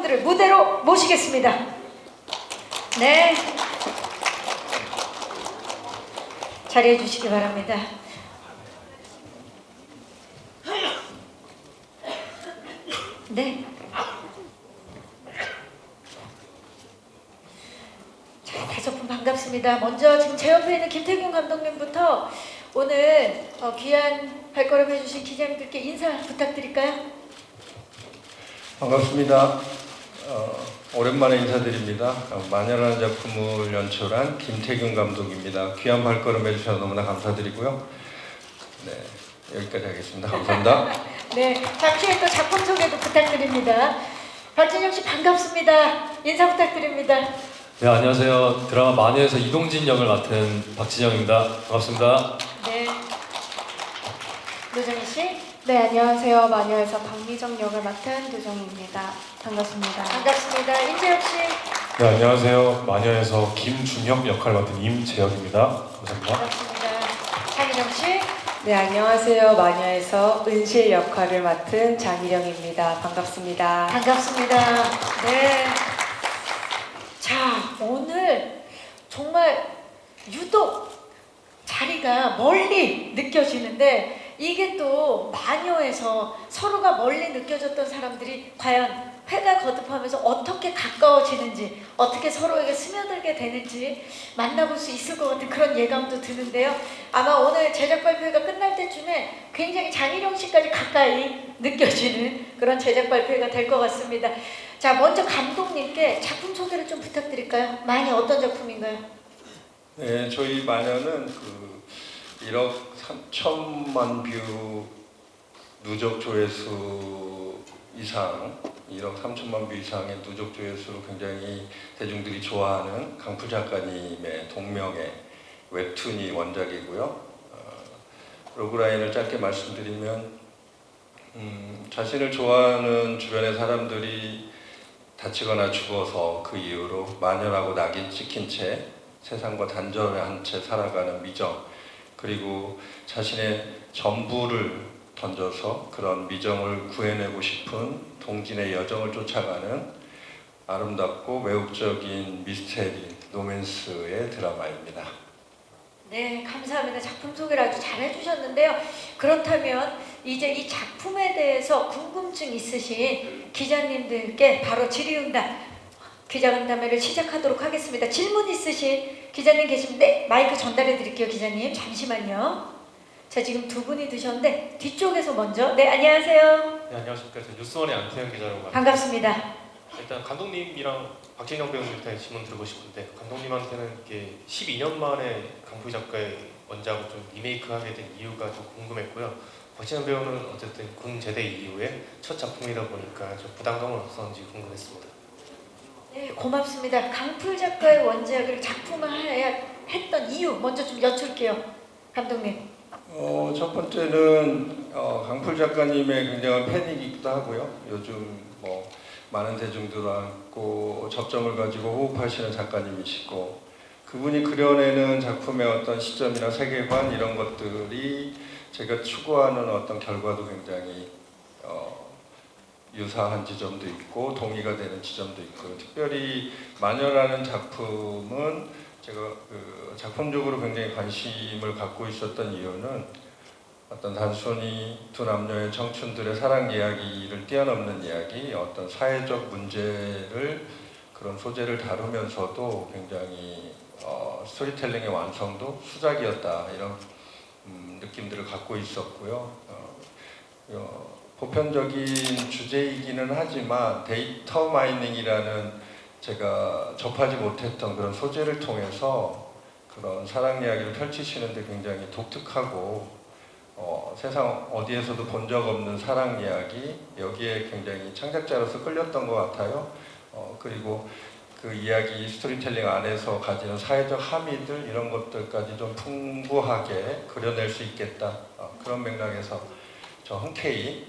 분들을 무대로 모시겠습니다. 네, 자리해 주시기 바랍니다. 네. 자, 다섯 분 반갑습니다. 먼저 지금 제 옆에 있는 김태균 감독님부터 오늘 귀한 발걸음 해주신 기자님들께 인사 부탁드릴까요? 반갑습니다. 오랜만에 인사드립니다. 마녀라는 작품을 연출한 김태균 감독입니다. 귀한 발걸음 해주셔서 너무나 감사드리고요. 네, 여기까지 하겠습니다. 감사합니다. 네, 잠시 후에 또 작품 소개도 부탁드립니다. 박진영 씨 반갑습니다. 인사 부탁드립니다. 네, 안녕하세요. 드라마 마녀에서 이동진 역을 맡은 박진영입니다. 반갑습니다. 네, 노정희 씨. 네, 안녕하세요. 마녀에서 박미정 역을 맡은 도정희입니다. 반갑습니다. 반갑습니다. 임재혁 씨. 네, 안녕하세요. 마녀에서 김준혁 역할을 맡은 임재혁입니다. 감사합니다. 반갑습니다. 장희정 씨. 네, 안녕하세요. 마녀에서 은실 역할을 맡은 장희령입니다. 반갑습니다. 반갑습니다. 네. 자, 오늘 정말 유독 자리가 멀리 느껴지는데 이게 또 마녀에서 서로가 멀리 느껴졌던 사람들이 과연 회가 거듭하면서 어떻게 가까워지는지, 어떻게 서로에게 스며들게 되는지 만나볼 수 있을 것 같은 그런 예감도 드는데요. 아마 오늘 제작 발표회가 끝날 때쯤에 굉장히 장희령 씨까지 가까이 느껴지는 그런 제작 발표회가 될 것 같습니다. 자, 먼저 감독님께 작품 소개를 좀 부탁드릴까요? 많이 어떤 작품인가요? 네, 저희 마녀는 1억 3천만 뷰 누적 조회수 이상, 1억 3천만 뷰 이상의 누적 조회수로 굉장히 대중들이 좋아하는 강풀 작가님의 동명의 웹툰이 원작이고요. 로그라인을 짧게 말씀드리면 자신을 좋아하는 주변의 사람들이 다치거나 죽어서 그 이후로 마녀라고 낙인 찍힌 채 세상과 단절한 채 살아가는 미정, 그리고 자신의 전부를 던져서 그런 미정을 구해내고 싶은 동진의 여정을 쫓아가는 아름답고 매혹적인 미스테리, 로맨스의 드라마입니다. 네, 감사합니다. 작품 소개를 아주 잘 해주셨는데요. 그렇다면 이제 이 작품에 대해서 궁금증 있으신 기자님들께 바로 질의응답, 기자간담회를 시작하도록 하겠습니다. 질문 있으신 기자님 계시면 네, 마이크 전달해 드릴게요. 기자님 잠시만요. 자, 지금 두 분이 드셨는데 뒤쪽에서 먼저. 네, 안녕하세요. 네, 안녕하십니까. 저 뉴스원의 안태현 기자라고 합니다. 반갑습니다. 일단 감독님이랑 박진영 배우님한테 질문 드리고 싶은데, 감독님한테는 이게 12년 만에 강풀 작가의 원작을 좀 리메이크하게 된 이유가 좀 궁금했고요. 박진영 배우는 어쨌든 군 제대 이후에 첫 작품이다 보니까 좀 부담감은 없었는지 궁금했습니다. 네, 고맙습니다. 강풀 작가의 원작을 작품화해야 했던 이유 먼저 좀 여쭐게요. 감독님. 첫 번째는 강풀 작가님의 굉장한 팬이기도 하고요. 요즘 많은 대중들하고 접점을 가지고 호흡하시는 작가님이시고, 그분이 그려내는 작품의 어떤 시점이나 세계관 이런 것들이 제가 추구하는 어떤 결과도 굉장히 유사한 지점도 있고 동의가 되는 지점도 있고, 특별히 마녀라는 작품은 제가 작품적으로 굉장히 관심을 갖고 있었던 이유는 어떤 단순히 두 남녀의 청춘들의 사랑 이야기를 뛰어넘는 이야기, 어떤 사회적 문제를 그런 소재를 다루면서도 굉장히 스토리텔링의 완성도 수작이었다, 이런 느낌들을 갖고 있었고요. 보편적인 주제이기는 하지만 데이터 마이닝이라는 제가 접하지 못했던 그런 소재를 통해서 그런 사랑 이야기를 펼치시는데 굉장히 독특하고 세상 어디에서도 본 적 없는 사랑 이야기, 여기에 굉장히 창작자로서 끌렸던 것 같아요. 그리고 그 이야기 스토리텔링 안에서 가지는 사회적 함의들, 이런 것들까지 좀 풍부하게 그려낼 수 있겠다, 그런 맥락에서 저 흔쾌히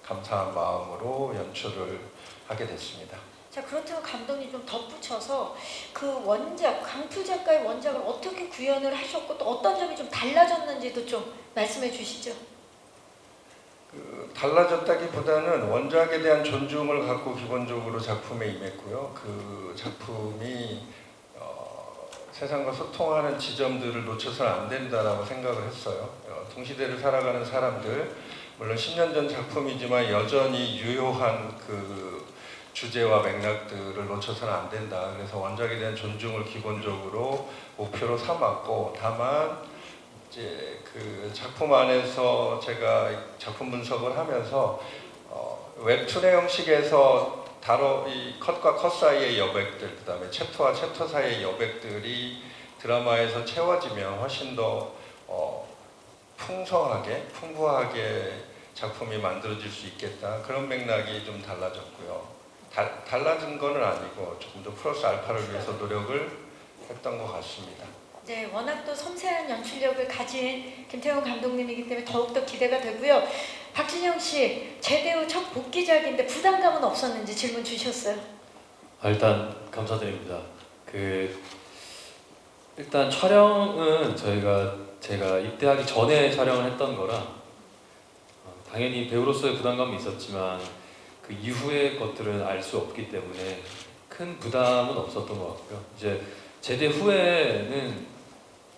감사한 마음으로 연출을 하게 됐습니다. 자, 그렇다면 감독님 좀 덧붙여서 그 원작, 강풀 작가의 원작을 어떻게 구현을 하셨고 또 어떤 점이 좀 달라졌는지도 좀 말씀해 주시죠. 달라졌다기보다는 원작에 대한 존중을 갖고 기본적으로 작품에 임했고요. 그 작품이 세상과 소통하는 지점들을 놓쳐서는 안 된다라고 생각을 했어요. 동시대를 살아가는 사람들, 물론 10년 전 작품이지만 여전히 유효한 그 주제와 맥락들을 놓쳐서는 안 된다. 그래서 원작에 대한 존중을 기본적으로 목표로 삼았고, 다만 이제 그 작품 안에서 제가 작품 분석을 하면서 웹툰의 형식에서 이 컷과 컷 사이의 여백들, 그다음에 챕터와 챕터 사이의 여백들이 드라마에서 채워지면 훨씬 더 풍성하게, 풍부하게 작품이 만들어질 수 있겠다. 그런 맥락이 좀 달라졌고요. 달라진 거는 아니고 조금 더 플러스 알파를 위해서 노력을 했던 것 같습니다. 네, 워낙 또 섬세한 연출력을 가진 김태훈 감독님이기 때문에 더욱더 기대가 되고요. 박진영 씨, 제대 후 첫 복귀작인데 부담감은 없었는지 질문 주셨어요. 일단 감사드립니다. 일단 촬영은 제가 입대하기 전에 촬영을 했던 거라 당연히 배우로서의 부담감이 있었지만 그 이후의 것들은 알 수 없기 때문에 큰 부담은 없었던 것 같고요. 이제 제대 후에는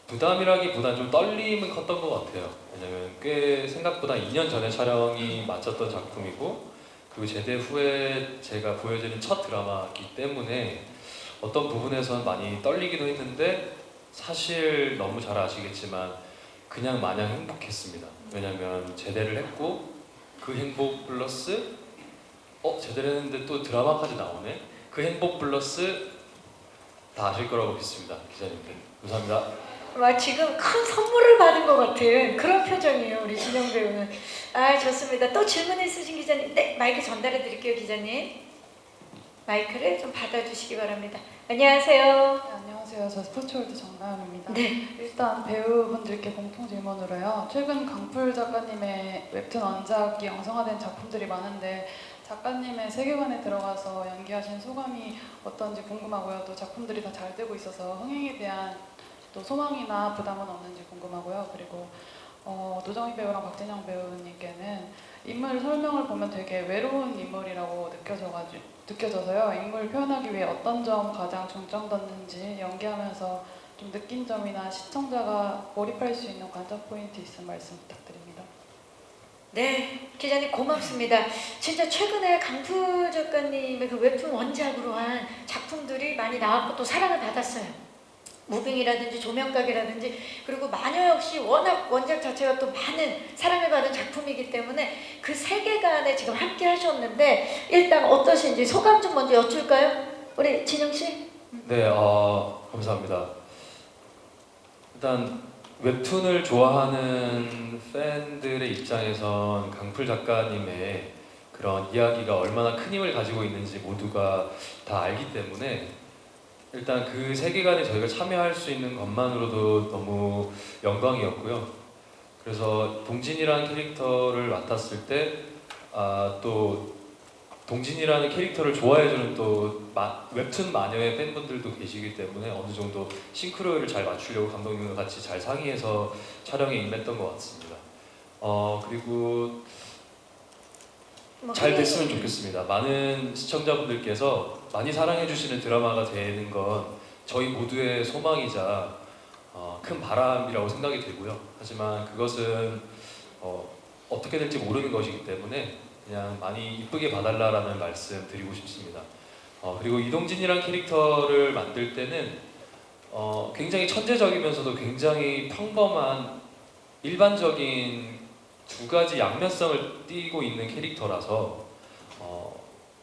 부담이라기보다는 좀 떨림은 컸던 것 같아요. 왜냐면 꽤 생각보다 2년 전에 촬영이 마쳤던 작품이고, 그리고 제대 후에 제가 보여드린 첫 드라마이기 때문에 어떤 부분에서는 많이 떨리기도 했는데, 사실 너무 잘 아시겠지만 그냥 마냥 행복했습니다. 왜냐면 제대를 했고 그 행복 플러스 제대를 했는데 또 드라마까지 나오네? 그 행복 플러스 다 아실 거라고 믿습니다. 기자님들 감사합니다. 지금 큰 선물을 받은 것 같은 그런 표정이에요, 우리 진영 배우는. 좋습니다. 또 질문 있으신 기자님, 네, 마이크 전달해 드릴게요, 기자님. 마이크를 좀 받아주시기 바랍니다. 안녕하세요. 네, 안녕하세요. 저 스포츠월드 정나연입니다. 네. 일단 배우분들께 공통 질문으로요. 최근 강풀 작가님의 웹툰 원작이 영성화된 작품들이 많은데 작가님의 세계관에 들어가서 연기하신 소감이 어떤지 궁금하고요. 또 작품들이 다 잘 되고 있어서 흥행에 대한 또 소망이나 부담은 없는지 궁금하고요. 그리고 노정희 배우랑 박진영 배우님께는 인물 설명을 보면 되게 외로운 인물이라고 느껴져서요. 인물 표현하기 위해 어떤 점 가장 중점 뒀는지, 연기하면서 좀 느낀 점이나 시청자가 몰입할 수 있는 관전 포인트 있으면 말씀 부탁드립니다. 네, 기자님 고맙습니다. 진짜 최근에 강풀 작가님의 그 웹툰 원작으로 한 작품들이 많이 나왔고 또 사랑을 받았어요. 무빙이라든지 조명각이라든지, 그리고 마녀 역시 워낙 원작 자체가 또 많은 사랑을 받은 작품이기 때문에 그 세계관에 지금 함께 하셨는데 일단 어떠신지 소감 좀 먼저 여쭐까요? 우리 진영 씨? 네, 감사합니다. 일단 웹툰을 좋아하는 팬들의 입장에선 강풀 작가님의 그런 이야기가 얼마나 큰 힘을 가지고 있는지 모두가 다 알기 때문에 일단 그 세계관에 저희가 참여할 수 있는 것만으로도 너무 영광이었고요. 그래서 동진이라는 캐릭터를 맡았을 때 또 동진이라는 캐릭터를 좋아해주는 또 웹툰 마녀의 팬분들도 계시기 때문에 어느 정도 싱크로율을 잘 맞추려고 감독님과 같이 잘 상의해서 촬영에 임했던 것 같습니다. 그리고 잘 됐으면 좋겠습니다. 많은 시청자분들께서 많이 사랑해주시는 드라마가 되는 건 저희 모두의 소망이자 큰 바람이라고 생각이 되고요. 하지만 그것은 어떻게 될지 모르는 것이기 때문에 그냥 많이 이쁘게 봐달라라는 말씀 드리고 싶습니다. 그리고 이동진이란 캐릭터를 만들 때는 굉장히 천재적이면서도 굉장히 평범한 일반적인 두 가지 양면성을 띠고 있는 캐릭터라서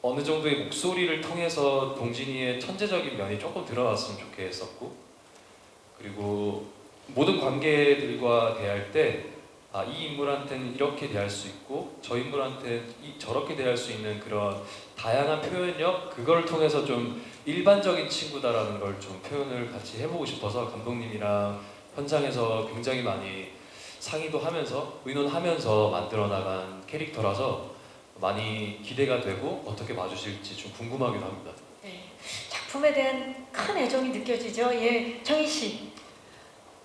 어느 정도의 목소리를 통해서 동진이의 천재적인 면이 조금 드러났으면 좋겠었고, 그리고 모든 관계들과 대할 때 이 인물한테는 이렇게 대할 수 있고 저 인물한테 저렇게 대할 수 있는 그런 다양한 표현력, 그걸 통해서 좀 일반적인 친구다라는 걸 좀 표현을 같이 해보고 싶어서 감독님이랑 현장에서 굉장히 많이 상의도 하면서 의논하면서 만들어 나간 캐릭터라서 많이 기대가 되고 어떻게 봐주실지 좀 궁금하기도 합니다. 네, 작품에 대한 큰 애정이 느껴지죠. 예, 정희 씨.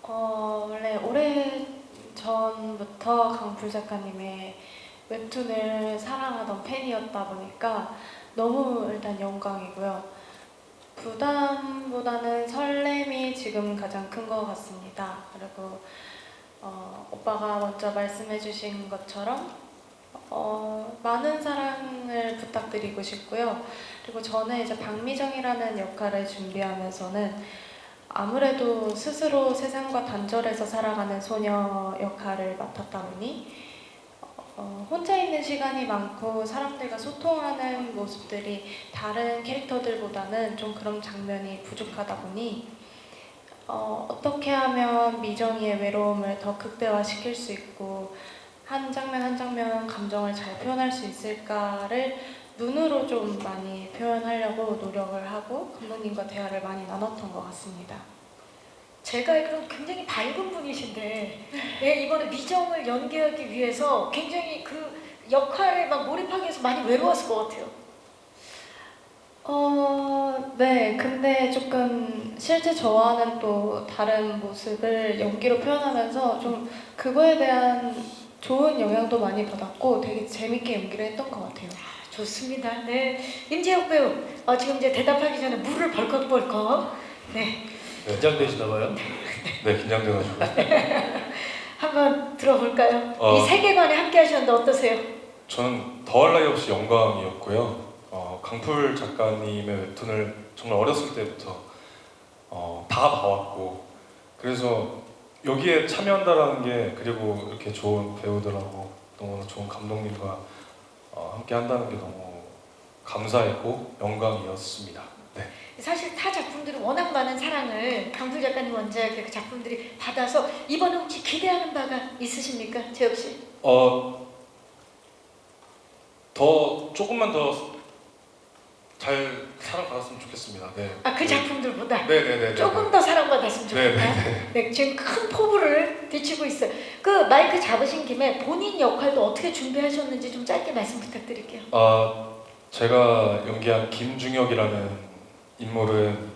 원래 오래 전부터 강풀 작가님의 웹툰을 사랑하던 팬이었다 보니까 너무 일단 영광이고요. 부담보다는 설렘이 지금 가장 큰 것 같습니다. 그리고 오빠가 먼저 말씀해주신 것처럼 많은 사랑을 부탁드리고 싶고요. 그리고 저는 이제 박미정이라는 역할을 준비하면서는 아무래도 스스로 세상과 단절해서 살아가는 소녀 역할을 맡았다 보니 혼자 있는 시간이 많고 사람들과 소통하는 모습들이 다른 캐릭터들보다는 좀 그런 장면이 부족하다 보니 어떻게 하면 미정이의 외로움을 더 극대화시킬 수 있고 한 장면 한 장면 감정을 잘 표현할 수 있을까를 눈으로 좀 많이 표현하려고 노력을 하고 감독님과 대화를 많이 나눴던 것 같습니다. 제가 알기로는 굉장히 밝은 분이신데 네, 이번에 미정을 연기하기 위해서 굉장히 그 역할에 막 몰입하기 위해서 많이 외로웠을 것 같아요. 네. 근데 조금 실제 저와는 또 다른 모습을 연기로 표현하면서 좀 그거에 대한 좋은 영향도 많이 받았고 되게 재밌게 연기를 했던 것 같아요. 좋습니다. 네, 임재혁 배우 지금 이제 대답하기 전에 물을 벌컥벌컥 네 긴장되시나 봐요. 네, 긴장돼가지고. 한번 들어볼까요? 어. 이 세계관에 함께 하셨는데 어떠세요? 저는 더할 나위 없이 영광이었고요. 강풀 작가님의 웹툰을 정말 어렸을 때부터 다 봐왔고, 그래서 여기에 참여한다라는 게, 그리고 이렇게 좋은 배우들하고 너무 좋은 감독님과 함께 한다는 게 너무 감사했고 영광이었습니다. 네. 사실 타 작품들이 워낙 많은 사랑을 강풀 작가님 원작의 그 작품들이 받아서 이번에 혹시 기대하는 바가 있으십니까? 재혁 씨? 더 조금만 더 잘 사랑받았으면 좋겠습니다. 네. 그 작품들보다 네네네. 조금 더 사랑받았으면 좋겠다. 네네네. 네, 지금 큰 포부를 비치고 있어요. 그 마이크 잡으신 김에 본인 역할도 어떻게 준비하셨는지 좀 짧게 말씀 부탁드릴게요. 제가 연기한 김중혁이라는 인물은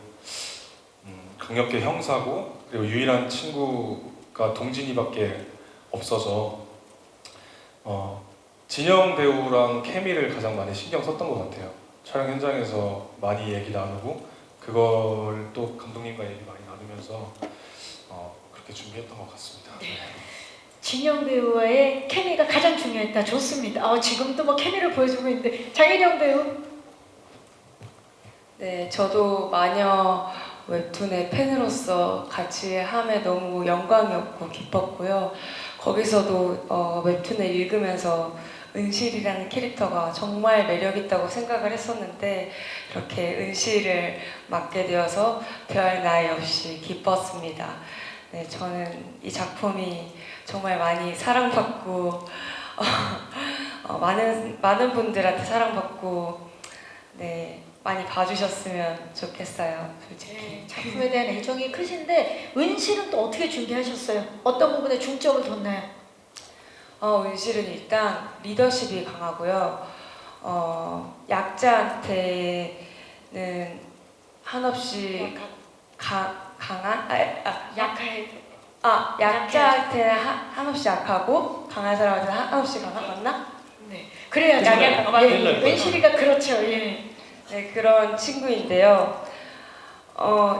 강력계 형사고, 그리고 유일한 친구가 동진이밖에 없어서 진영 배우랑 케미를 가장 많이 신경 썼던 것 같아요. 촬영 현장에서 많이 얘기 나누고, 그걸 또 감독님과 얘기 많이 나누면서 그렇게 준비했던 것 같습니다. 네. 진영 배우와의 케미가 가장 중요했다. 좋습니다. 지금도 뭐 케미를 보여주고 있는데 장혜령 배우. 네, 저도 마녀 웹툰의 팬으로서 같이 함에 너무 영광이었고 기뻤고요. 거기서도 웹툰을 읽으면서 은실이라는 캐릭터가 정말 매력있다고 생각을 했었는데 이렇게 은실을 맡게 되어서 별 나위 없이 기뻤습니다. 네, 저는 이 작품이 정말 많이 사랑받고 많은 분들한테 사랑받고 네, 많이 봐주셨으면 좋겠어요. 솔직히. 네, 작품에 대한 애정이 크신데 은실은 또 어떻게 준비하셨어요? 어떤 부분에 중점을 뒀나요? 은실은 일단 리더십이 강하고요. 약자한테는 한없이 강한 약자한테는 한없이 약하고 강한 사람한테는 한없이 강한 맞나? 네, 그래야죠. 은실이가 그렇죠. 예. 네, 그런 친구인데요.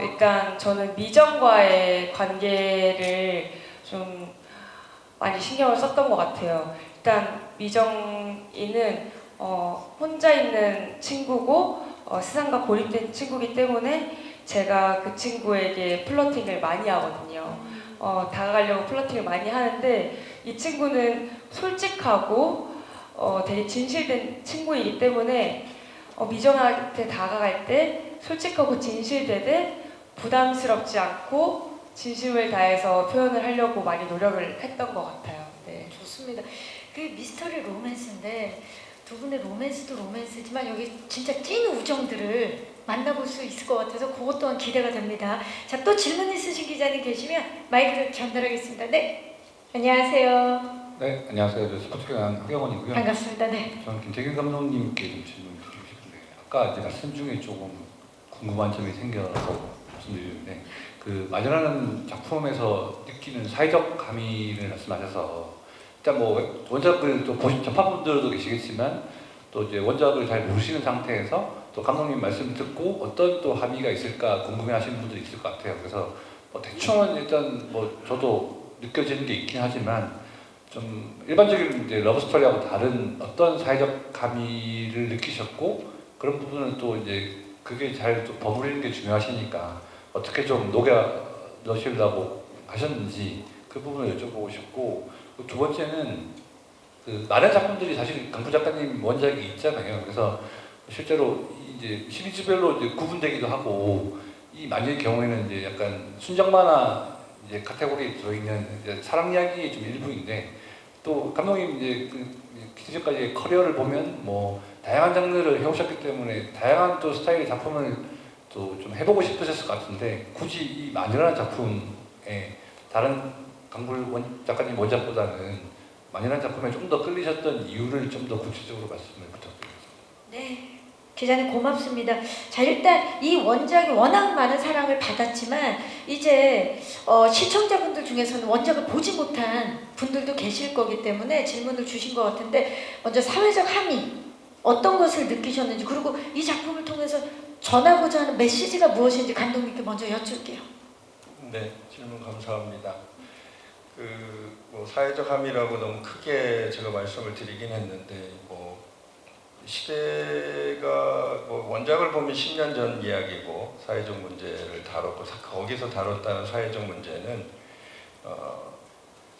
일단 저는 미정과의 관계를 좀 많이 신경을 썼던 것 같아요. 일단 미정이는 혼자 있는 친구고 세상과 고립된 친구이기 때문에 제가 그 친구에게 플러팅을 많이 하거든요. 다가가려고 플러팅을 많이 하는데 이 친구는 솔직하고 되게 진실된 친구이기 때문에 미정한테 다가갈 때 솔직하고 진실되되 부담스럽지 않고 진심을 다해서 표현을 하려고 많이 노력을 했던 것 같아요. 네. 좋습니다. 그 미스터리 로맨스인데 두 분의 로맨스도 로맨스지만 여기 진짜 찐 우정들을 만나볼 수 있을 것 같아서 그것 또한 기대가 됩니다. 자, 또 질문 있으신 기자님 계시면 마이크를 전달하겠습니다. 네, 안녕하세요. 네, 안녕하세요. 저 스포츠관 허경원이고요. 반갑습니다. 네. 저는 김태균 감독님께 좀 질문 드리고 싶은데 아까 이제 말씀 중에 조금 궁금한 점이 생겨서 말씀드리는데 그 마녀라는 작품에서 느끼는 사회적 가미를 말씀하셔서 일단 뭐 원작을 또 보신 접하분들도 계시겠지만 또 이제 원작을 잘 모르시는 상태에서 또 감독님 말씀 듣고 어떤 또 합의가 있을까 궁금해하시는 분들이 있을 것 같아요. 그래서 뭐 대충은 일단 뭐 저도 느껴지는 게 있긴 하지만 좀 일반적인 이제 러브스토리하고 다른 어떤 사회적 가미를 느끼셨고 그런 부분은 또 이제 그게 잘 또 버무리는 게 중요하시니까 어떻게 좀 녹여 넣으시려고 하셨는지 그 부분을 여쭤보고 싶고 두 번째는 그 많은 작품들이 사실 강풀 작가님 원작이 있잖아요. 그래서 실제로 이제 시리즈별로 이제 구분되기도 하고 이 마녀의 경우에는 이제 약간 순정 만화 이제 카테고리에 들어있는 이제 사랑 이야기의 좀 일부인데 또 감독님 이제 그 기술까지의 커리어를 보면 뭐 다양한 장르를 해오셨기 때문에 다양한 또 스타일의 작품을 또 좀 해보고 싶으셨을 것 같은데 굳이 이 마녀라는 작품에 다른 강불 작가님 원작보다는 마녀라는 작품에 좀 더 끌리셨던 이유를 좀 더 구체적으로 말씀을 부탁드립니다. 네, 기자님 고맙습니다. 자, 일단 이 원작이 워낙 많은 사랑을 받았지만 이제 시청자분들 중에서는 원작을 보지 못한 분들도 계실 거기 때문에 질문을 주신 것 같은데 먼저 사회적 함의 어떤 것을 느끼셨는지 그리고 이 작품을 통해서 전하고자 하는 메시지가 무엇인지 감독님께 먼저 여쭐게요. 네, 질문 감사합니다. 뭐 사회적 함의라고 너무 크게 제가 말씀을 드리긴 했는데 뭐 시대가 뭐 원작을 보면 10년 전 이야기고 사회적 문제를 다뤘고 거기서 다뤘다는 사회적 문제는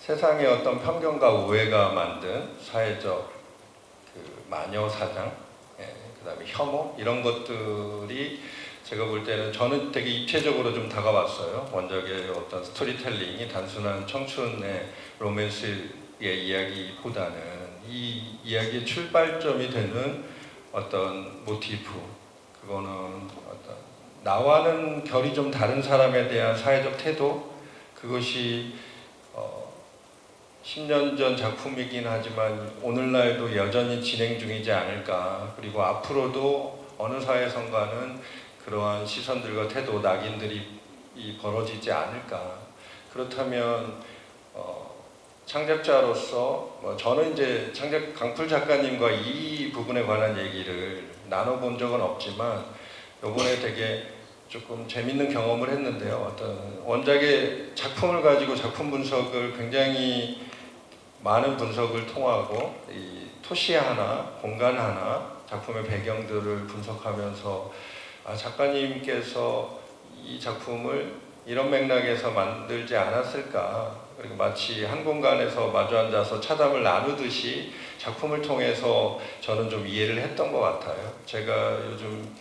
세상의 어떤 편견과 우애가 만든 사회적 그 마녀 사장, 그다음에 혐오 이런 것들이 제가 볼 때는 저는 되게 입체적으로 좀 다가왔어요. 원작의 어떤 스토리텔링이 단순한 청춘의 로맨스의 이야기보다는 이 이야기의 출발점이 되는 어떤 모티프, 그거는 어떤 나와는 결이 좀 다른 사람에 대한 사회적 태도, 그것이 10년 전 작품이긴 하지만 오늘날도 여전히 진행 중이지 않을까. 그리고 앞으로도 어느 사회선가는 그러한 시선들과 태도, 낙인들이 벌어지지 않을까. 그렇다면 창작자로서 저는 이제 강풀 작가님과 이 부분에 관한 얘기를 나눠본 적은 없지만 이번에 되게 조금 재밌는 경험을 했는데요. 어떤 원작의 작품을 가지고 작품 분석을 굉장히 많은 분석을 통하고 이 토시 하나, 공간 하나, 작품의 배경들을 분석하면서 작가님께서 이 작품을 이런 맥락에서 만들지 않았을까. 그리고 마치 한 공간에서 마주 앉아서 차담을 나누듯이 작품을 통해서 저는 좀 이해를 했던 것 같아요. 제가 요즘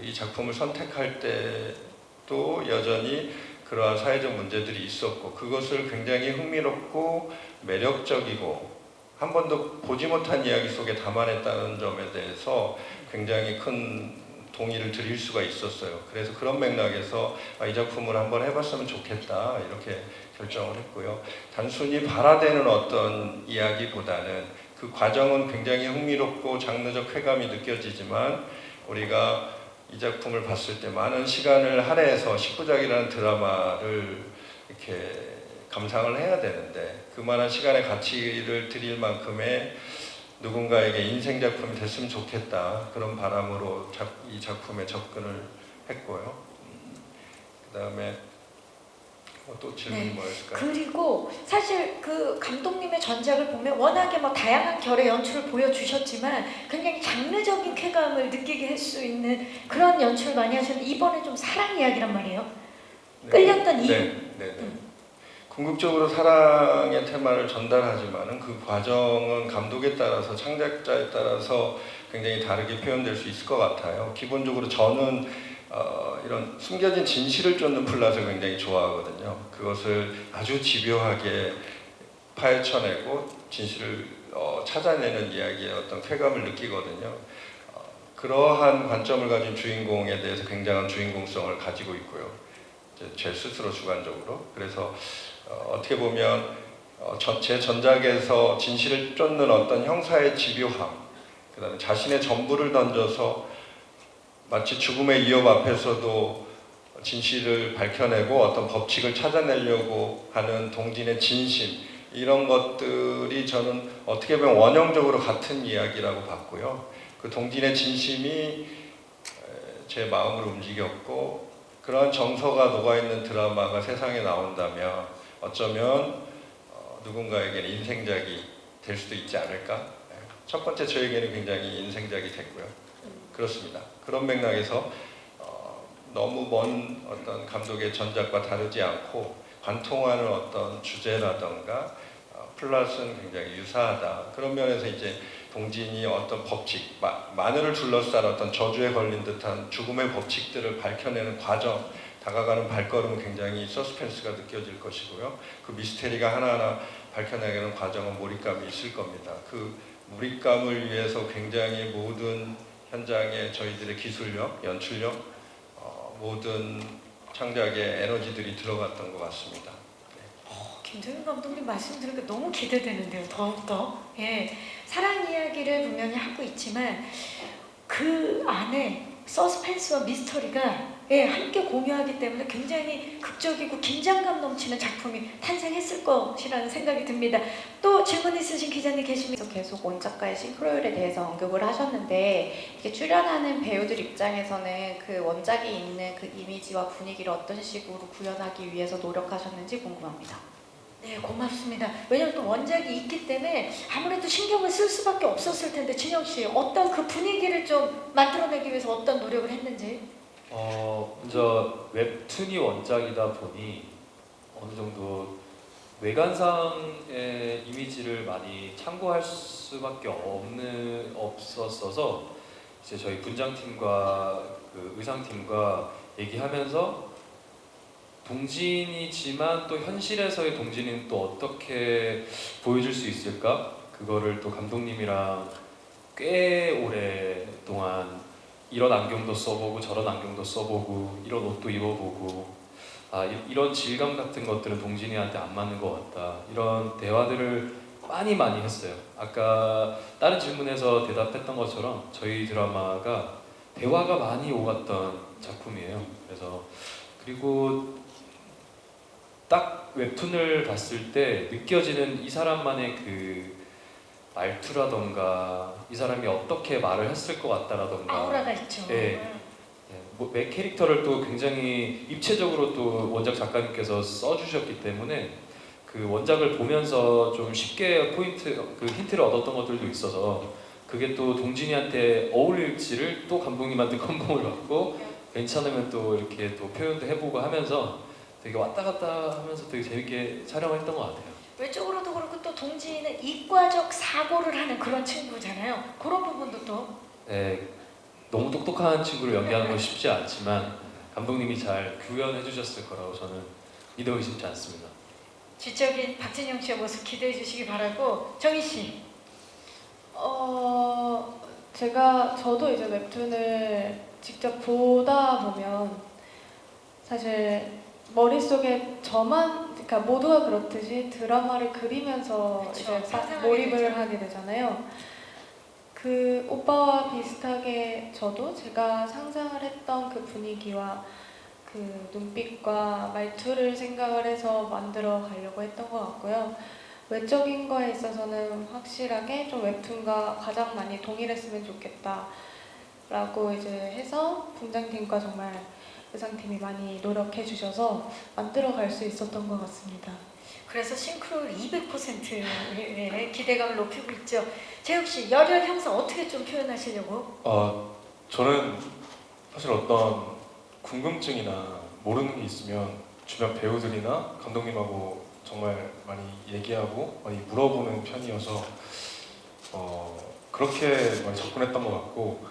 이 작품을 선택할 때도 여전히 그러한 사회적 문제들이 있었고 그것을 굉장히 흥미롭고 매력적이고 한 번도 보지 못한 이야기 속에 담아냈다는 점에 대해서 굉장히 큰 동의를 드릴 수가 있었어요. 그래서 그런 맥락에서 이 작품을 한번 해봤으면 좋겠다 이렇게 결정을 했고요. 단순히 발화되는 어떤 이야기보다는 그 과정은 굉장히 흥미롭고 장르적 쾌감이 느껴지지만 우리가 이 작품을 봤을 때 많은 시간을 할애해서 19작이라는 드라마를 이렇게 감상을 해야 되는데 그만한 시간의 가치를 드릴 만큼의 누군가에게 인생 작품이 됐으면 좋겠다 그런 바람으로 이 작품에 접근을 했고요. 그 다음에 또 질문이 뭐였을까요? 그리고 사실 그 감독님의 전작을 보면 워낙에 뭐 다양한 결의 연출을 보여주셨지만 굉장히 장르적인 쾌감을 느끼게 할 수 있는 그런 연출을 많이 하셨는데 이번에 좀 사랑 이야기란 말이에요. 끌렸던 이유. 네. 궁극적으로 사랑의 테마를 전달하지만은 그 과정은 감독에 따라서 창작자에 따라서 굉장히 다르게 표현될 수 있을 것 같아요. 기본적으로 저는 이런 숨겨진 진실을 쫓는 플롯을 굉장히 좋아하거든요. 그것을 아주 집요하게 파헤쳐내고 진실을 찾아내는 이야기의 어떤 쾌감을 느끼거든요. 그러한 관점을 가진 주인공에 대해서 굉장한 주인공성을 가지고 있고요. 제 스스로 주관적으로. 그래서 어떻게 보면 제 전작에서 진실을 쫓는 어떤 형사의 집요함, 그 다음에 자신의 전부를 던져서 마치 죽음의 위협 앞에서도 진실을 밝혀내고 어떤 법칙을 찾아내려고 하는 동진의 진심, 이런 것들이 저는 어떻게 보면 원형적으로 같은 이야기라고 봤고요. 그 동진의 진심이 제 마음을 움직였고 그런 정서가 녹아있는 드라마가 세상에 나온다면 어쩌면 누군가에게는 인생작이 될 수도 있지 않을까. 첫 번째 저에게는 굉장히 인생작이 됐고요. 그렇습니다. 그런 맥락에서 너무 먼 어떤 감독의 전작과 다르지 않고 관통하는 어떤 주제라던가 플롯은 굉장히 유사하다. 그런 면에서 이제 동진이 어떤 법칙, 마늘을 둘러싼 어떤 저주에 걸린 듯한 죽음의 법칙들을 밝혀내는 과정, 다가가는 발걸음은 굉장히 서스펜스가 느껴질 것이고요. 그 미스테리가 하나하나 밝혀내는 과정은 몰입감이 있을 겁니다. 그 몰입감을 위해서 굉장히 모든 현장에 저희들의 기술력, 연출력, 모든 창작의 에너지들이 들어갔던 것 같습니다. 김도윤 감독님 말씀 들으니까 너무 기대되는데요. 더욱더. 예, 사랑 이야기를 분명히 하고 있지만 그 안에 서스펜스와 미스터리가 함께 공유하기 때문에 굉장히 극적이고 긴장감 넘치는 작품이 탄생했을 것이라는 생각이 듭니다. 또 질문 있으신 기자님 계십니까? 계속 원작가의 싱크로율에 대해서 언급을 하셨는데 이게 출연하는 배우들 입장에서는 그 원작이 있는 그 이미지와 분위기를 어떤 식으로 구현하기 위해서 노력하셨는지 궁금합니다. 네, 고맙습니다. 왜냐하면 또 원작이 있기 때문에 아무래도 신경을 쓸 수밖에 없었을 텐데 진영 씨 어떤 그 분위기를 좀 만들어내기 위해서 어떤 노력을 했는지? 먼저 웹툰이 원작이다 보니 어느 정도 외관상의 이미지를 많이 참고할 수밖에 없었어서 이제 저희 분장팀과 그 의상팀과 얘기하면서 동진이지만 또 현실에서의 동진이는 또 어떻게 보여줄 수 있을까? 그거를 또 감독님이랑 꽤 오랫동안 이런 안경도 써보고 저런 안경도 써보고 이런 옷도 입어보고 이런 질감 같은 것들은 동진이한테 안 맞는 것 같다. 이런 대화들을 많이 했어요. 아까 다른 질문에서 대답했던 것처럼 저희 드라마가 대화가 많이 오갔던 작품이에요. 그리고 딱 웹툰을 봤을 때 느껴지는 이 사람만의 그 말투라던가 이 사람이 어떻게 말을 했을 것 같다라던가 아우라가 있죠. 매 캐릭터를 또 굉장히 입체적으로 또 원작 작가님께서 써주셨기 때문에 그 원작을 보면서 좀 쉽게 그 힌트를 얻었던 것들도 있어서 그게 또 동진이한테 어울릴지를 또 감독님한테 컨펌을 받고 괜찮으면 또 이렇게 또 표현도 해보고 하면서 되게 왔다 갔다 하면서 되게 재밌게 촬영했던 것 같아요. 외적으로도 그렇고 또 동진이는 이과적 사고를 하는 그런 친구잖아요. 그런 부분도 또. 네, 너무 똑똑한 친구를 연기하는 건 쉽지 않지만 감독님이 잘 구현해 주셨을 거라고 저는 믿어 의심치 않습니다. 지적인 박진영 씨의 모습 기대해 주시기 바라고. 정희 씨. 저도 이제 웹툰을 직접 보다 보면 사실 머릿속에 그러니까 모두가 그렇듯이 드라마를 그리면서 그쵸, 이제 상상하게 몰입을 되죠. 하게 되잖아요. 그 오빠와 비슷하게 저도 제가 상상을 했던 그 분위기와 그 눈빛과 말투를 생각을 해서 만들어 가려고 했던 것 같고요. 외적인 거에 있어서는 확실하게 좀 웹툰과 가장 많이 동일했으면 좋겠다라고 이제 해서 분장팀과 정말 의상팀이 많이 노력해 주셔서 만들어 갈 수 있었던 것 같습니다. 그래서 싱크로율 200%의 기대감을 높이고 있죠. 재욱 씨, 열혈 형사 어떻게 좀 표현하시려고? 저는 사실 어떤 궁금증이나 모르는 게 있으면 주변 배우들이나 감독님하고 정말 많이 얘기하고 많이 물어보는 편이어서 그렇게 많이 접근했던 것 같고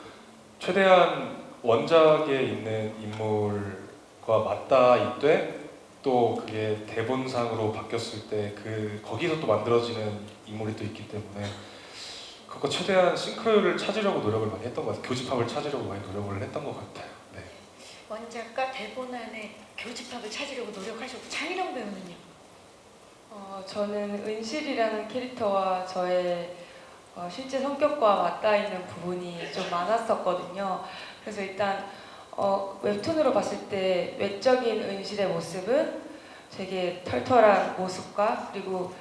최대한 원작에 있는 인물과 맞닿아 있되 또 그게 대본상으로 바뀌었을 때 거기서 또 만들어지는 인물이 또 있기 때문에 그거 최대한 싱크로율을 찾으려고 노력을 많이 했던 것 같아요. 교집합을 찾으려고 많이 노력을 했던 것 같아요. 네. 원작과 대본 안에 교집합을 찾으려고 노력하셨고, 장희령 배우는요? 저는 은실이라는 캐릭터와 저의 실제 성격과 맞닿아 있는 부분이 좀 많았었거든요. 그래서 일단 웹툰으로 봤을 때 외적인 은실의 모습은 되게 털털한 모습과 그리고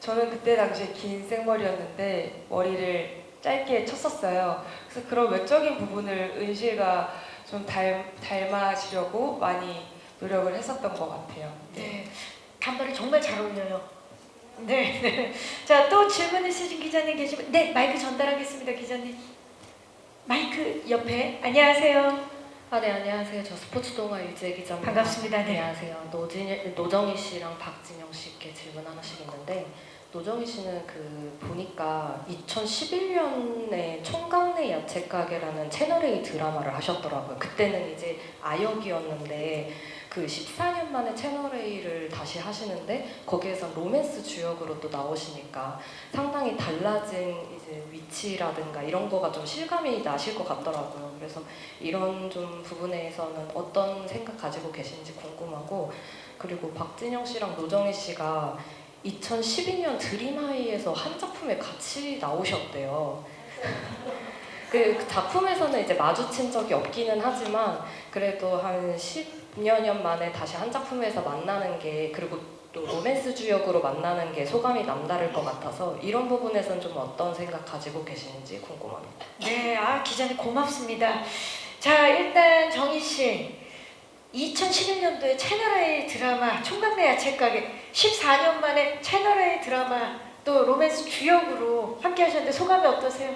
저는 그때 당시에 긴 생머리였는데 머리를 짧게 쳤었어요. 그래서 그런 외적인 부분을 은실과 좀 닮아지려고 많이 노력을 했었던 것 같아요. 네, 단발이 정말 잘 어울려요. 네, 네. 자, 또 질문 있으신 기자님 계시면 네, 마이크 전달하겠습니다, 기자님. 마이크 옆에. 안녕하세요. 네, 안녕하세요. 저 스포츠 동아 유재 기자입니다. 반갑습니다. 네. 안녕하세요. 노정희 씨랑 박진영 씨께 질문 하나씩 있는데, 노정희 씨는 보니까 2011년에 총각내 야채 가게라는 채널A 드라마를 하셨더라고요. 그때는 이제 아역이었는데 그 14년 만에 채널A를 다시 하시는데 거기에서 로맨스 주역으로 또 나오시니까 상당히 달라진 이제 위치라든가 이런 거가 좀 실감이 나실 것 같더라고요. 그래서 이런 좀 부분에서는 어떤 생각 가지고 계신지 궁금하고, 그리고 박진영 씨랑 노정희 씨가 2012년 드림하이에서 한 작품에 같이 나오셨대요. 그 작품에서는 이제 마주친 적이 없기는 하지만 그래도 한 10여 년 만에 다시 한 작품에서 만나는 게, 그리고 또 로맨스 주역으로 만나는 게 소감이 남다를 것 같아서 이런 부분에서는 좀 어떤 생각 가지고 계시는지 궁금합니다. 네, 기자님 고맙습니다. 자, 일단 정희 씨, 2011년도에 채널A 드라마 총각내 야채가게 14년 만에 채널A 드라마 또 로맨스 주역으로 함께 하셨는데 소감이 어떠세요?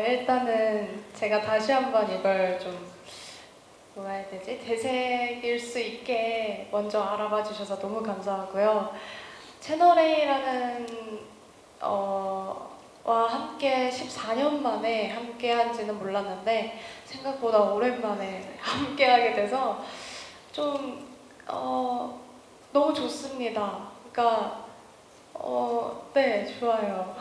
일단은 제가 다시 한번 이걸 좀 뭐라 해야 되지? 되새길 수 있게 먼저 알아봐 주셔서 너무 감사하고요. 채널A라는 와 함께 14년 만에 함께 한지는 몰랐는데 생각보다 오랜만에 함께 하게 돼서 좀 너무 좋습니다. 그러니까 네, 좋아요.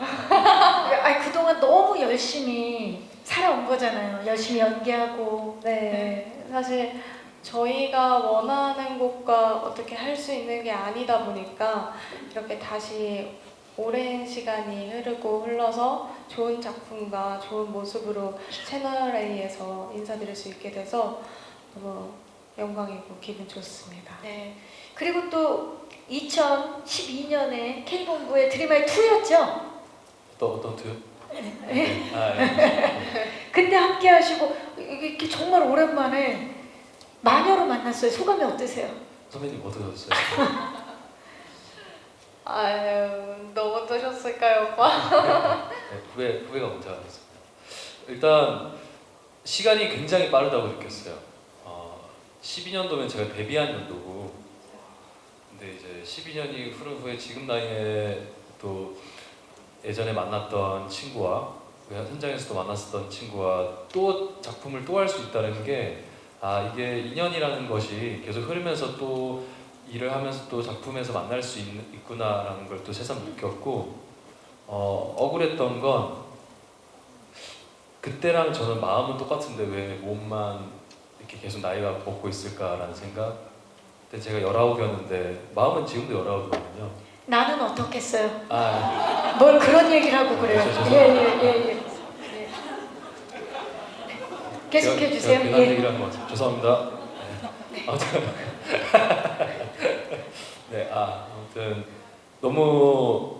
그동안 너무 열심히 살아온 거잖아요. 열심히 연기하고. 네, 사실 저희가 원하는 것과 어떻게 할 수 있는 게 아니다 보니까 이렇게 다시 오랜 시간이 흘러서 좋은 작품과 좋은 모습으로 채널A에서 인사드릴 수 있게 돼서 너무 영광이고 기분 좋습니다. 네. 그리고 또 2012년에 K본부의 드림하이 2였죠? 어떤 투요? 네. 네. 그때 함께 하시고 이렇게 정말 오랜만에 마녀로 만났어요. 소감이 어떠세요? 선배님 어떠셨어요? 너무 어떠셨을까요, 오빠? 네, 후배가 먼저 하겠습니다. 일단 시간이 굉장히 빠르다고 느꼈어요. 12년도면 제가 데뷔한 연도고, 근데 이제 12년이 흐른 후에 지금 나이에 또 예전에 만났던 친구와 현장에서도 만났었던 친구와 또 작품을 또 할 수 있다는 게, 이게 인연이라는 것이 계속 흐르면서 또 일을 하면서 또 작품에서 만날 수 있구나라는 걸 또 새삼 느꼈고, 억울했던 건 그때랑 저는 마음은 똑같은데 왜 몸만 이렇게 계속 나이가 먹고 있을까라는 생각. 그때 제가 19이었는데 마음은 지금도 19이거든요. 나는 어떻겠어요? 뭘 그런 얘기를 하고 그래요. 예. 계속해 주세요. 괜한 얘기를 한 것 같아요. 죄송합니다. 네, 아무튼 너무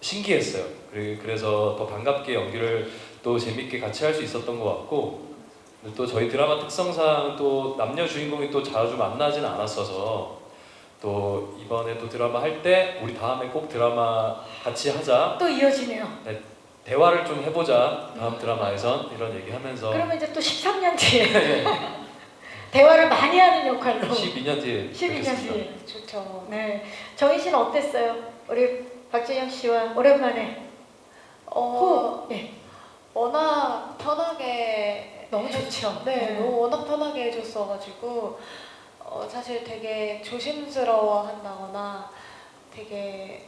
신기했어요. 그래서 더 반갑게 연기를 또 재밌게 같이 할 수 있었던 것 같고, 또 저희 드라마 특성상 또 남녀 주인공이 또 자주 만나진 않았어서 또 이번에 또 드라마 할 때 우리 다음에 꼭 드라마 같이 하자. 또 이어지네요. 네, 대화를 좀 해보자. 다음 드라마에선 이런 얘기하면서. 그러면 이제 또 13년 뒤에 대화를 많이 하는 역할로. 12년 뒤에. 12년 뒤에. 좋죠. 네. 정희 씨는 어땠어요? 우리 박진영 씨와 오랜만에. 네. 워낙 편하게 너무 좋죠. 네, 너무 워낙 편하게 해줬어가지고 사실 되게 조심스러워 한다거나 되게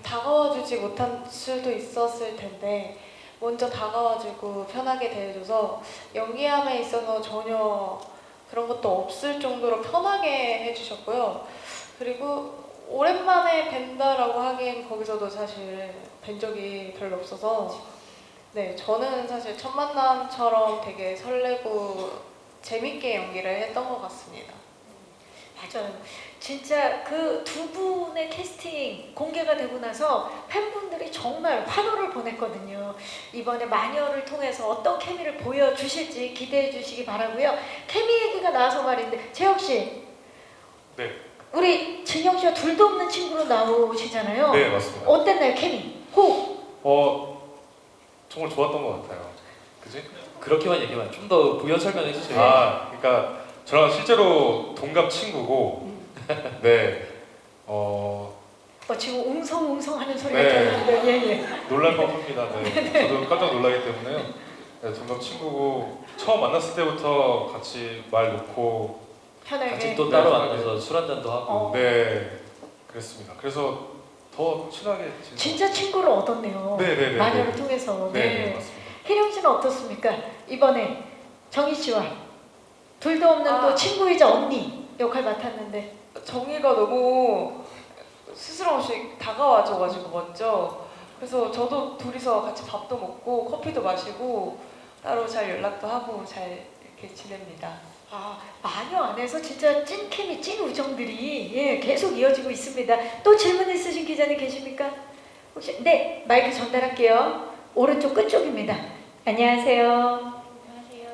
다가와주지 못한 수도 있었을 텐데 먼저 다가와주고 편하게 대해줘서 연기함에 있어서 전혀 그런 것도 없을 정도로 편하게 해주셨고요. 그리고 오랜만에 뵌다라고 하기엔 거기서도 사실 뵌 적이 별로 없어서 네, 저는 사실 첫 만남처럼 되게 설레고 재밌게 연기를 했던 것 같습니다. 맞아요. 진짜 그 두 분의 캐스팅 공개가 되고 나서 팬분들이 정말 환호를 보냈거든요. 이번에 마녀를 통해서 어떤 케미를 보여주실지 기대해 주시기 바라고요. 케미 얘기가 나와서 말인데 재혁 씨, 네. 우리 진영 씨와 둘도 없는 친구로 나오시잖아요. 네, 맞습니다. 어땠나요, 케미? 호흡? 정말 좋았던 것 같아요. 그지? 그렇게만 얘기하면 좀 더 부연 설명해 주세요. 그러니까 저랑 실제로 동갑 친구고, 네, 지금 웅성웅성 하는 소리가 네. 들리는데, 예. 놀랄 법합니다. 네, 저도 깜짝 놀라기 때문에요. 네, 동갑 친구고 처음 만났을 때부터 같이 말 놓고, 편하게. 같이 또 따로 앉아서 술 한잔도 하고. 네, 그랬습니다. 그래서 더 친하게 진짜 친구를 얻었네요. 네네네. 마녀를 통해서. 네, 맞습니다. 혜령 씨는 어떻습니까? 이번에 정희 씨와 둘도 없는 또 친구이자 언니 역할 맡았는데. 정의가 너무 스스럼 없이 다가와줘가지고 먼저 그래서 저도 둘이서 같이 밥도 먹고 커피도 마시고 따로 잘 연락도 하고 잘 이렇게 지냅니다. 마녀 안에서 진짜 찐 케미, 찐 우정들이 계속 이어지고 있습니다. 또 질문 있으신 기자님 계십니까? 혹시 네, 마이크 전달할게요. 오른쪽 끝쪽입니다. 안녕하세요. 안녕하세요.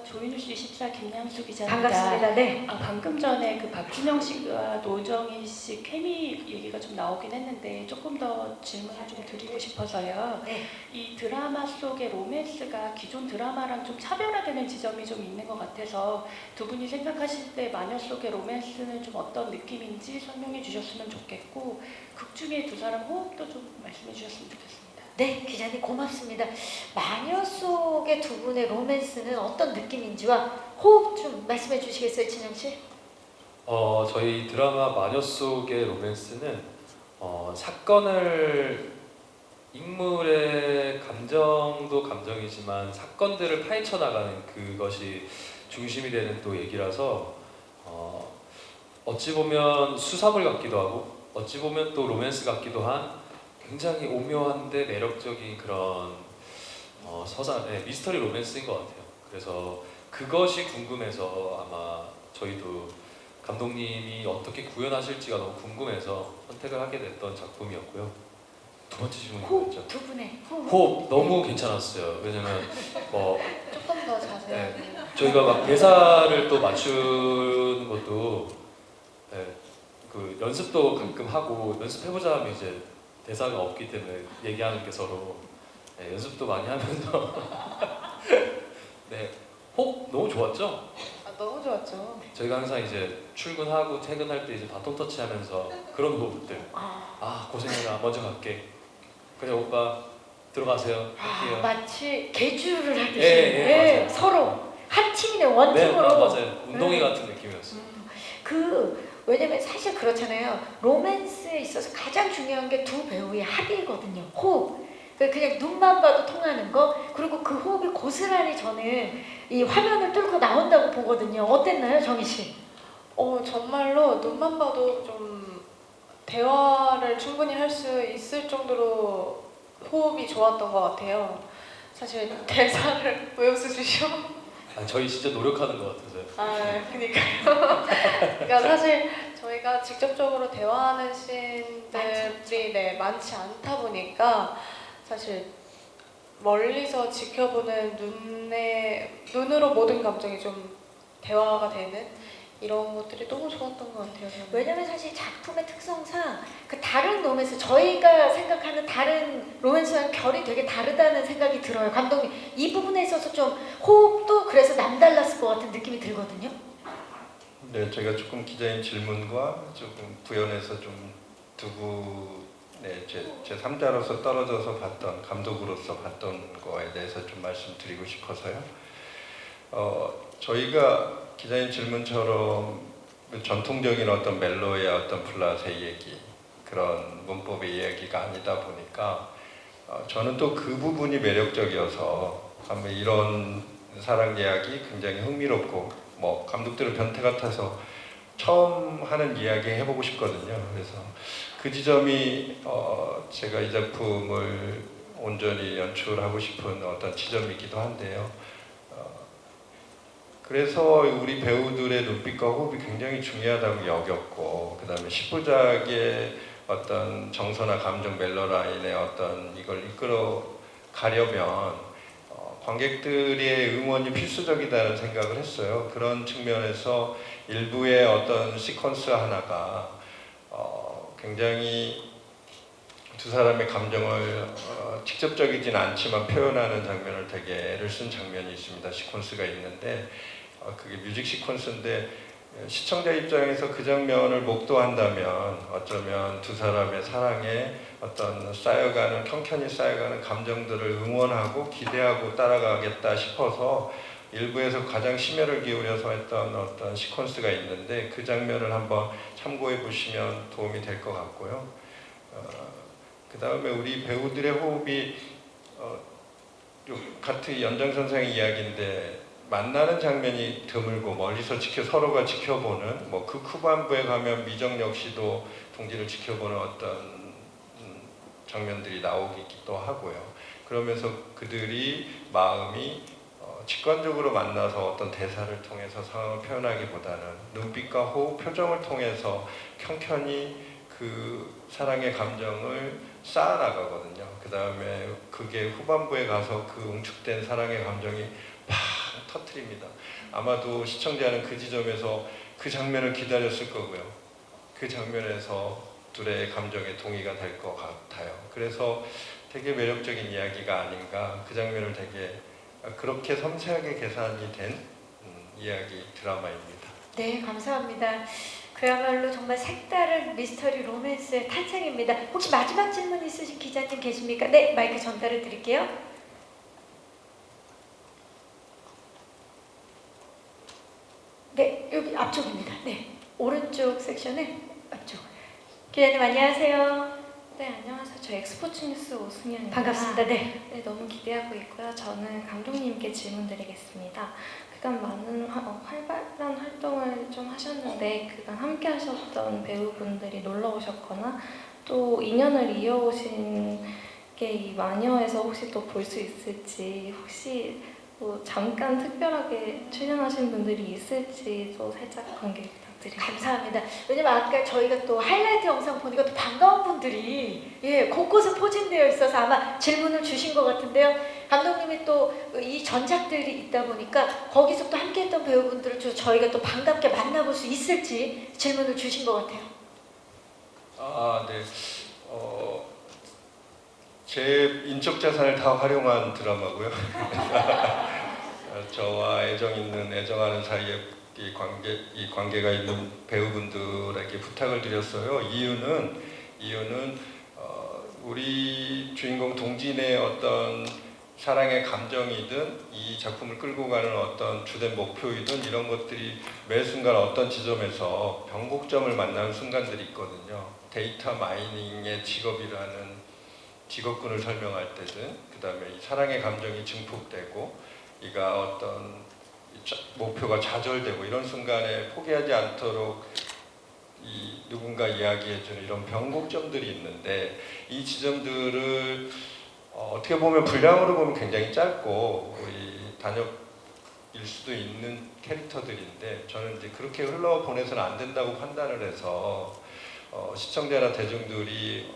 조인우씨 24 김양수 기자입니다. 반갑습니다. 네. 방금 전에 그 박진영 씨와 노정희 씨 케미 얘기가 좀 나오긴 했는데 조금 더 질문을 좀 드리고 싶어서요. 네. 이 드라마 속의 로맨스가 기존 드라마랑 좀 차별화되는 지점이 좀 있는 것 같아서 두 분이 생각하실 때 마녀 속의 로맨스는 좀 어떤 느낌인지 설명해 주셨으면 좋겠고 극 중에 두 사람 호흡도 좀 말씀해 주셨으면 좋겠습니다. 네, 기자님 고맙습니다. 마녀 속의 두 분의 로맨스는 어떤 느낌인지와 호흡 좀 말씀해 주시겠어요, 진영 씨? 저희 드라마 마녀 속의 로맨스는 사건을 인물의 감정도 감정이지만 사건들을 파헤쳐 나가는 그것이 중심이 되는 또 얘기라서 어찌 보면 수사물 같기도 하고 어찌 보면 또 로맨스 같기도 한 굉장히 오묘한데 매력적인 그런 미스터리 로맨스인 것 같아요. 그래서 그것이 궁금해서 아마 저희도 감독님이 어떻게 구현하실지가 너무 궁금해서 선택을 하게 됐던 작품이었고요. 두 번째 질문이 뭐였죠? 두 분의 호흡 너무 괜찮았어요. 왜냐면 조금 더 자세하게. 저희가 막 대사를 또 맞추는 것도 그 연습도 가끔 하고 연습해보자 하면 이제 대사가 없기 때문에 얘기하는 게 서로 연습도 많이 하면서 네, 호흡 너무 좋았죠? 너무 좋았죠. 저희가 항상 이제 출근하고 퇴근할 때 이제 바톤 터치하면서 그런 호흡들. 고생해라, 먼저 갈게. 그래 오빠 들어가세요. 할게요. 마치 개주를 하듯이 맞아요. 서로 한 팀이네, 네, 원팀으로. 맞아요. 운동회 같은 느낌이었어요. 왜냐면 사실 그렇잖아요. 로맨스에 있어서 가장 중요한 게 두 배우의 합의거든요. 호흡. 그냥 눈만 봐도 통하는 거. 그리고 그 호흡이 고스란히 저는 이 화면을 뚫고 나온다고 보거든요. 어땠나요, 정희 씨? 정말로 눈만 봐도 좀 대화를 충분히 할 수 있을 정도로 호흡이 좋았던 것 같아요. 사실 대사를 왜 웃으시죠? 저희 진짜 노력하는 것 같아서요. 그러니까요. 그러니까 사실 저희가 직접적으로 대화하는 씬들이 많지 않다 보니까 사실 멀리서 지켜보는 눈으로 모든 감정이 좀 대화가 되는 이런 것들이 너무 좋았던 것 같아요. 저는. 왜냐면 사실 작품의 특성상 그 다른 로맨스, 저희가 생각하는 다른 로맨스랑 결이 되게 다르다는 생각이 들어요. 감독님, 이 부분에 있어서 좀 호흡도 그래서 남달랐을 것 같은 느낌이 들거든요. 네, 제가 조금 기자님 질문과 조금 부연해서 좀 두고 제 3자로서 떨어져서 봤던, 감독으로서 봤던 거에 대해서 좀 말씀드리고 싶어서요. 저희가 기자님 질문처럼 전통적인 어떤 멜로의 어떤 플롯의 얘기, 그런 문법의 이야기가 아니다 보니까 저는 또 그 부분이 매력적이어서 한번 이런 사랑 이야기 굉장히 흥미롭고 감독들은 변태 같아서 처음 하는 이야기 해보고 싶거든요. 그래서 그 지점이 제가 이 작품을 온전히 연출하고 싶은 어떤 지점이기도 한데요. 그래서 우리 배우들의 눈빛과 호흡이 굉장히 중요하다고 여겼고, 그 다음에 10부작의 어떤 정서나 감정 멜로라인의 어떤 이걸 이끌어 가려면 관객들의 응원이 필수적이다는 생각을 했어요. 그런 측면에서 일부의 어떤 시퀀스 하나가 굉장히 두 사람의 감정을 직접적이진 않지만 표현하는 장면을 되게 애를 쓴 장면이 있습니다. 시퀀스가 있는데 그게 뮤직 시퀀스인데 시청자 입장에서 그 장면을 목도한다면 어쩌면 두 사람의 사랑에 어떤 쌓여가는 경천히 쌓여가는 감정들을 응원하고 기대하고 따라가겠다 싶어서 일부에서 가장 심혈을 기울여서 했던 어떤 시퀀스가 있는데 그 장면을 한번 참고해 보시면 도움이 될 것 같고요. 그 다음에 우리 배우들의 호흡이 같은 연장선상의 이야기인데 만나는 장면이 드물고 멀리서 서로가 지켜보는 뭐 그 후반부에 가면 미정 역시도 동지를 지켜보는 어떤 장면들이 나오기도 하고요. 그러면서 그들이 마음이 직관적으로 만나서 어떤 대사를 통해서 상황을 표현하기보다는 눈빛과 호흡, 표정을 통해서 경쾌히 그 사랑의 감정을 쌓아나가거든요. 그 다음에 그게 후반부에 가서 그 응축된 사랑의 감정이 팍 터트립니다. 아마도 시청자는 그 지점에서 그 장면을 기다렸을 거고요. 그 장면에서 둘의 감정에 동의가 될 것 같아요. 그래서 되게 매력적인 이야기가 아닌가. 그 장면을 되게 그렇게 섬세하게 계산이 된 이야기 드라마입니다. 네, 감사합니다. 그야말로 정말 색다른 미스터리 로맨스의 탄생입니다. 혹시 마지막 질문 있으신 기자님 계십니까? 네, 마이크 전달해 드릴게요. 네, 여기 앞쪽입니다. 네, 오른쪽 섹션에 앞쪽. 기자님 안녕하세요. 네, 안녕하세요. 저 엑스포츠 뉴스 오승현입니다. 반갑습니다. 네. 네, 너무 기대하고 있고요. 저는 감독님께 질문드리겠습니다. 그간 많은 활발한 활동을 좀 하셨는데 그간 함께 하셨던 배우분들이 놀러 오셨거나 또 인연을 이어오신 게 이 마녀에서 혹시 또 볼 수 있을지, 혹시 뭐 잠깐 특별하게 출연하신 분들이 있을지도 살짝 공개 부탁드립니다. 감사합니다. 왜냐면 아까 저희가 또 하이라이트 영상 보니까 또 반가운 분들이 곳곳에 포진되어 있어서 아마 질문을 주신 것 같은데요. 감독님이 또 이 전작들이 있다 보니까 거기서 또 함께했던 배우분들을 저희가 또 반갑게 만나볼 수 있을지 질문을 주신 것 같아요. 아, 네. 제 인적 자산을 다 활용한 드라마고요. 저와 애정하는 사이에 이 관계가 있는 배우분들에게 부탁을 드렸어요. 이유는 우리 주인공 동진의 어떤 사랑의 감정이든 이 작품을 끌고 가는 어떤 주된 목표이든 이런 것들이 매 순간 어떤 지점에서 변곡점을 만나는 순간들이 있거든요. 데이터 마이닝의 직업이라는 직업군을 설명할 때든 그 다음에 이 사랑의 감정이 증폭되고 이가 어떤 목표가 좌절되고 이런 순간에 포기하지 않도록 이 누군가 이야기해주는 이런 변곡점들이 있는데 이 지점들을 어떻게 보면 분량으로 보면 굉장히 짧고 우리 단역일 수도 있는 캐릭터들인데 저는 이제 그렇게 흘러보내서는 안 된다고 판단을 해서 시청자나 대중들이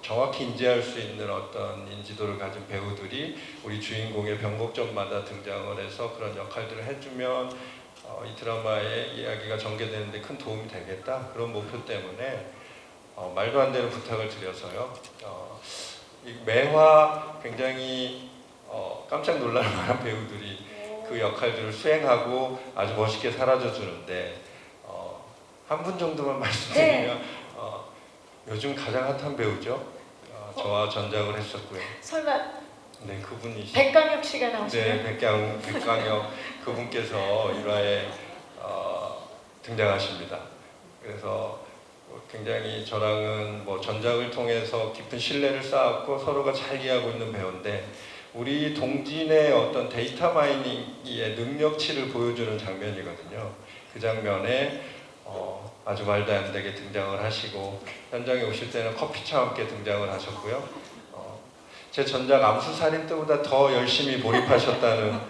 정확히 인지할 수 있는 어떤 인지도를 가진 배우들이 우리 주인공의 변곡점마다 등장을 해서 그런 역할들을 해주면 이 드라마의 이야기가 전개되는데 큰 도움이 되겠다 그런 목표 때문에 말도 안 되는 부탁을 드려서요. 이 매화 굉장히 깜짝 놀랄 만한 배우들이 그 역할들을 수행하고 아주 멋있게 사라져주는데 한 분 정도만 말씀드리면 요즘 가장 핫한 배우죠. 저와 전작을 했었고요. 설마 네, 그분이 백강혁 씨가 나오시나요? 네, 백강혁 그분께서 1화에 등장하십니다. 그래서 굉장히 저랑은 뭐 전작을 통해서 깊은 신뢰를 쌓았고 서로가 잘 이해하고 있는 배우인데 우리 동진의 어떤 데이터 마이닝의 능력치를 보여주는 장면이거든요. 그 장면에 아주 말도 안 되게 등장을 하시고 현장에 오실 때는 커피차와 함께 등장을 하셨고요. 제 전작 암수살인 때보다 더 열심히 몰입하셨다는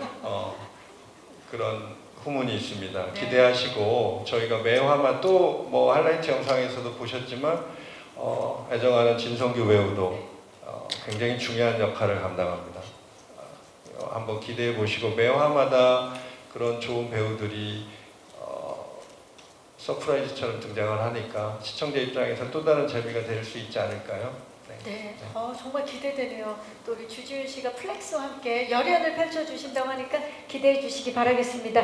그런 후문이 있습니다. 네. 기대하시고 저희가 매화마 또 뭐 하이라이트 영상에서도 보셨지만 애정하는 진성규 배우도 굉장히 중요한 역할을 감당합니다. 한번 기대해 보시고 매화마다 그런 좋은 배우들이 서프라이즈처럼 등장을 하니까 시청자 입장에서 또 다른 재미가 될 수 있지 않을까요? 네, 정말 기대되네요. 또 우리 주지훈 씨가 플렉스와 함께 열연을 펼쳐주신다고 하니까 기대해 주시기 바라겠습니다.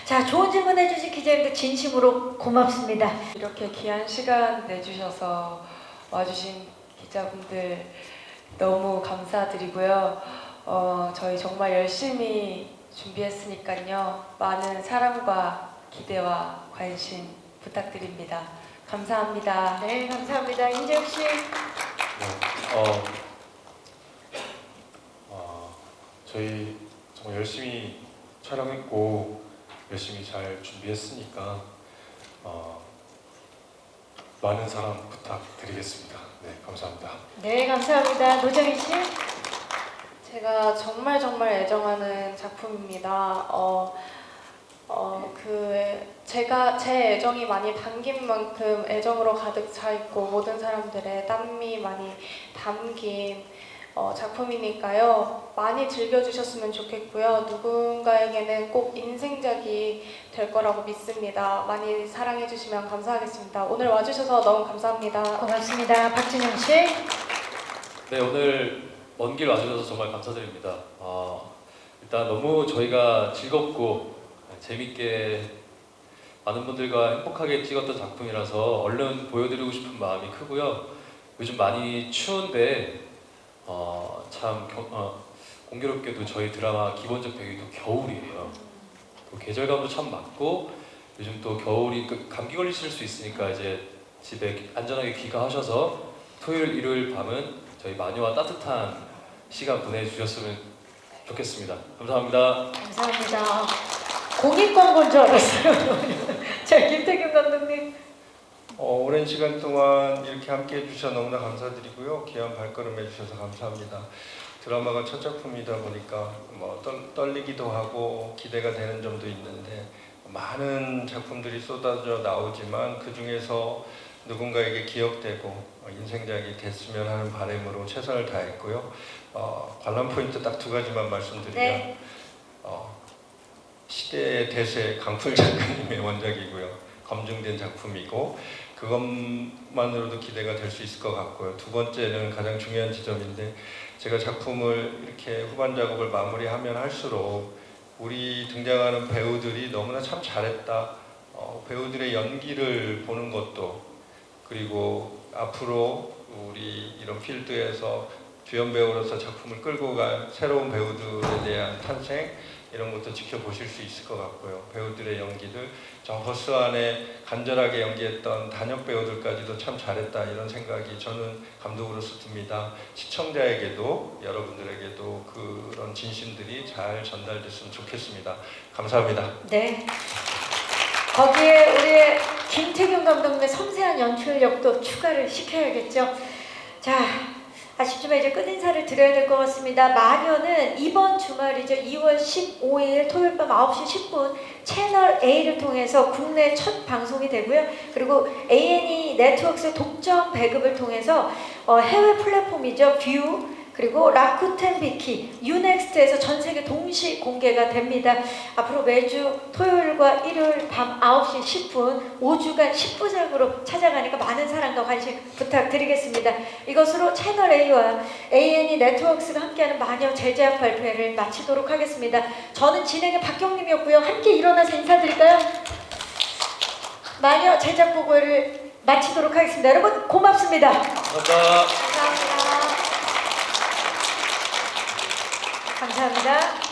자, 좋은 질문 해주신 기자님들 진심으로 고맙습니다. 이렇게 귀한 시간 내주셔서 와주신 기자분들 너무 감사드리고요. 저희 정말 열심히 준비했으니까요. 많은 사랑과 기대와 관심 부탁드립니다. 감사합니다. 네, 감사합니다. 임재욱 씨. 저희 정말 열심히 촬영했고 열심히 잘 준비했으니까 많은 사랑 부탁드리겠습니다. 네, 감사합니다. 네, 감사합니다. 노정희 씨. 제가 정말 애정하는 작품입니다. 제가 제 애정이 많이 담긴 만큼 애정으로 가득 차 있고 모든 사람들의 땀이 많이 담긴 작품이니까요. 많이 즐겨주셨으면 좋겠고요. 누군가에게는 꼭 인생작이 될 거라고 믿습니다. 많이 사랑해주시면 감사하겠습니다. 오늘 와주셔서 너무 감사합니다. 고맙습니다. 박진영 씨. 네, 오늘 먼 길 와주셔서 정말 감사드립니다. 일단 너무 저희가 즐겁고 재밌게 많은 분들과 행복하게 찍었던 작품이라서 얼른 보여드리고 싶은 마음이 크고요. 요즘 많이 추운데 참 공교롭게도 저희 드라마 기본적 배경이 또 겨울이에요. 또 계절감도 참 맞고 요즘 또 겨울이 감기 걸리실 수 있으니까 이제 집에 안전하게 귀가하셔서 토요일, 일요일 밤은 저희 마녀와 따뜻한 시간 보내주셨으면 좋겠습니다. 감사합니다. 감사합니다. 공익 광고인 줄 알았어요. 자, 김태균 감독님. 오랜 시간 동안 이렇게 함께 해주셔서 너무나 감사드리고요. 귀한 발걸음 해주셔서 감사합니다. 드라마가 첫 작품이다 보니까 뭐 떨리기도 하고 기대가 되는 점도 있는데 많은 작품들이 쏟아져 나오지만 그 중에서 누군가에게 기억되고 인생작이 됐으면 하는 바람으로 최선을 다했고요. 관람 포인트 딱 두 가지만 말씀드리면 네. 시대의 대세 강풀 작가님의 원작이고요. 검증된 작품이고 그것만으로도 기대가 될 수 있을 것 같고요. 두 번째는 가장 중요한 지점인데 제가 작품을 이렇게 후반 작업을 마무리하면 할수록 우리 등장하는 배우들이 너무나 참 잘했다. 배우들의 연기를 보는 것도 그리고 앞으로 우리 이런 필드에서 주연 배우로서 작품을 끌고 갈 새로운 배우들에 대한 탄생 이런 것도 지켜보실 수 있을 것 같고요. 배우들의 연기들, 저 허스 안에 간절하게 연기했던 단역 배우들까지도 참 잘했다 이런 생각이 저는 감독으로서 듭니다. 시청자에게도 여러분들에게도 그런 진심들이 잘 전달됐으면 좋겠습니다. 감사합니다. 네. 거기에 우리의 김태균 감독님의 섬세한 연출력도 추가를 시켜야겠죠. 자, 아쉽지만 이제 끝인사를 드려야 될 것 같습니다. 마녀는 이번 주말이죠. 2월 15일 토요일 밤 9시 10분 채널 A를 통해서 국내 첫 방송이 되고요. 그리고 A&E 네트워크의 독점 배급을 통해서 해외 플랫폼이죠. 뷰 그리고 라쿠텐 비키, 유넥스트에서 전 세계 동시 공개가 됩니다. 앞으로 매주 토요일과 일요일 밤 9시 10분 5주간 10부작으로 찾아가니까 많은 사랑과 관심 부탁드리겠습니다. 이것으로 채널 A와 A&E 네트워크가 함께하는 마녀 제작 발표회를 마치도록 하겠습니다. 저는 진행의 박경림이었고요. 함께 일어나서 인사드릴까요? 마녀 제작 보고회를 마치도록 하겠습니다. 여러분 고맙습니다. 감사합니다. 감사합니다.